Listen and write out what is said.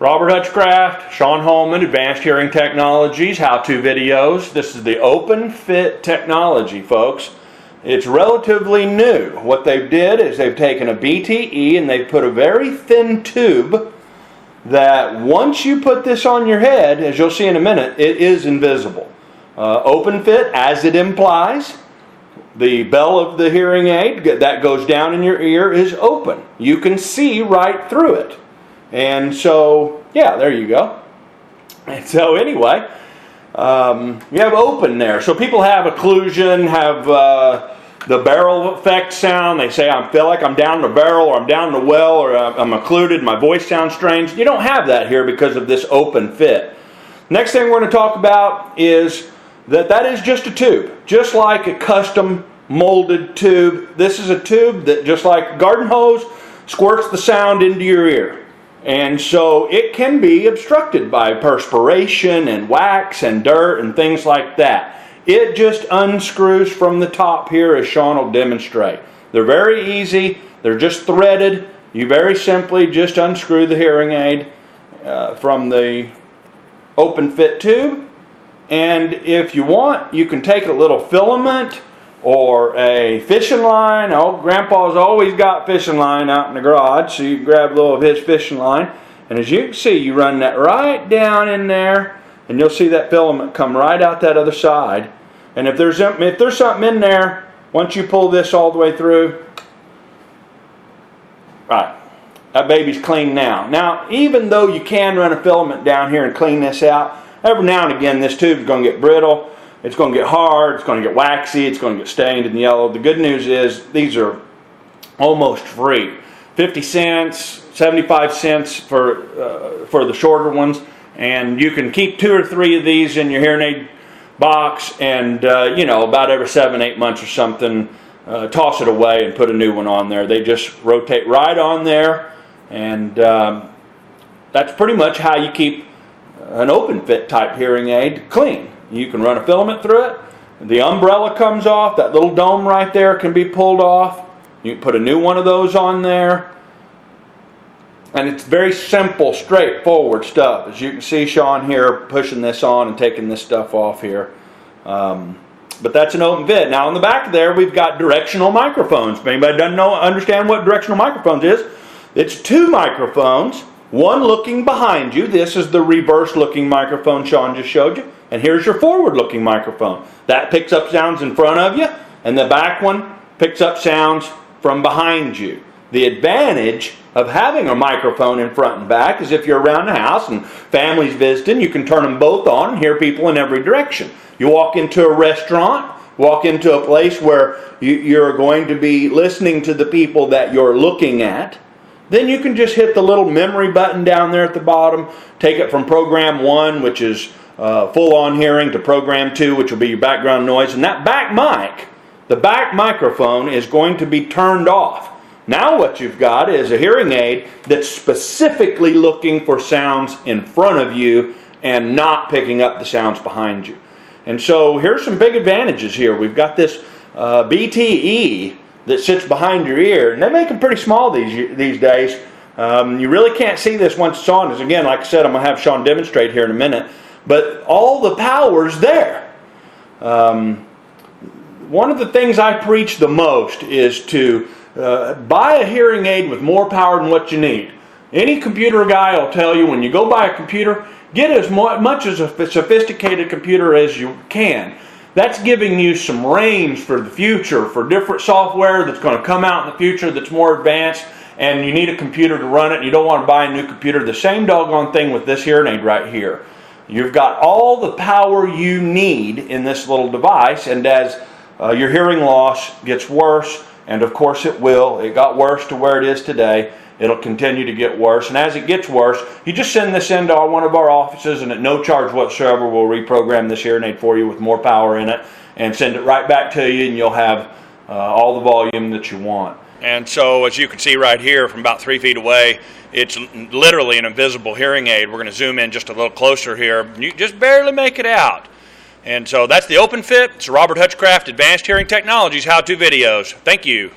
Robert Hutchcraft, Sean Holman, Advanced Hearing Technologies, how-to videos. This is the Open Fit technology, folks. It's relatively new. What they did is they've taken a BTE and they've put a very thin tube that once you put this on your head, as you'll see in a minute, it is invisible. Open Fit, as it implies, the bell of the hearing aid that goes down in your ear is open. You can see right through it. And so, yeah, there you go. And so anyway, you have open there. So people have occlusion, have the barrel effect sound. They say, I feel like I'm down the barrel, or I'm down the well, or I'm occluded, my voice sounds strange. You don't have that here because of this Open Fit. Next thing we're going to talk about is that is just a tube. Just like a custom molded tube. This is a tube that, just like a garden hose, squirts the sound into your ear. And so it can be obstructed by perspiration and wax and dirt and things like that. It just unscrews from the top here, as Sean will demonstrate. They're very easy. They're just threaded. You very simply just unscrew the hearing aid from the Open Fit tube. And if you want, you can take a little filament or a fishing line. Oh, Grandpa's always got fishing line out in the garage, so you grab a little of his fishing line, and as you can see, you run that right down in there, and you'll see that filament come right out that other side. And if there's something in there, once you pull this all the way through, right, that baby's clean now. Now, even though you can run a filament down here and clean this out, every now and again this tube's going to get brittle. It's going to get hard, it's going to get waxy, it's going to get stained and yellow. The good news is these are almost free. 50 cents, 75 cents for the shorter ones. And you can keep 2 or 3 of these in your hearing aid box, and about every 7-8 months or something, toss it away and put a new one on there. They just rotate right on there, and that's pretty much how you keep an Open Fit type hearing aid clean. You can run a filament through it. The umbrella comes off. That little dome right there can be pulled off. You can put a new one of those on there. And it's very simple, straightforward stuff. As you can see Sean here pushing this on and taking this stuff off here. But that's an Open Fit. Now on the back there we've got directional microphones. If anybody doesn't understand what directional microphones is, it's 2 microphones, one looking behind you. This is the reverse looking microphone Sean just showed you. And here's your forward looking microphone. That picks up sounds in front of you, and the back one picks up sounds from behind you. The advantage of having a microphone in front and back is if you're around the house and family's visiting, you can turn them both on and hear people in every direction. You walk into a restaurant, walk into a place where you're going to be listening to the people that you're looking at, then you can just hit the little memory button down there at the bottom, take it from program 1, which is full-on hearing, to program 2, which will be your background noise. And that back mic, the back microphone, is going to be turned off. Now what you've got is a hearing aid that's specifically looking for sounds in front of you and not picking up the sounds behind you. And so here's some big advantages here. We've got this BTE that sits behind your ear, and they make them pretty small these days. You really can't see this once it's on. As again, like I said, I'm going to have Sean demonstrate here in a minute. But all the power's there. One of the things I preach the most is to buy a hearing aid with more power than what you need. Any computer guy will tell you when you go buy a computer, get as much as a sophisticated computer as you can. That's giving you some range for the future, for different software that's going to come out in the future that's more advanced, and you need a computer to run it, and you don't want to buy a new computer. The same doggone thing with this hearing aid right here. You've got all the power you need in this little device, and as your hearing loss gets worse, and of course it will, it got worse to where it is today, it'll continue to get worse, and as it gets worse, you just send this into one of our offices, and at no charge whatsoever we'll reprogram this hearing aid for you with more power in it, and send it right back to you, and you'll have all the volume that you want. And so, as you can see right here from about 3 feet away, it's literally an invisible hearing aid. We're going to zoom in just a little closer here. You just barely make it out. And so that's the Open Fit. It's Robert Hutchcraft, Advanced Hearing Technologies, how-to videos. Thank you.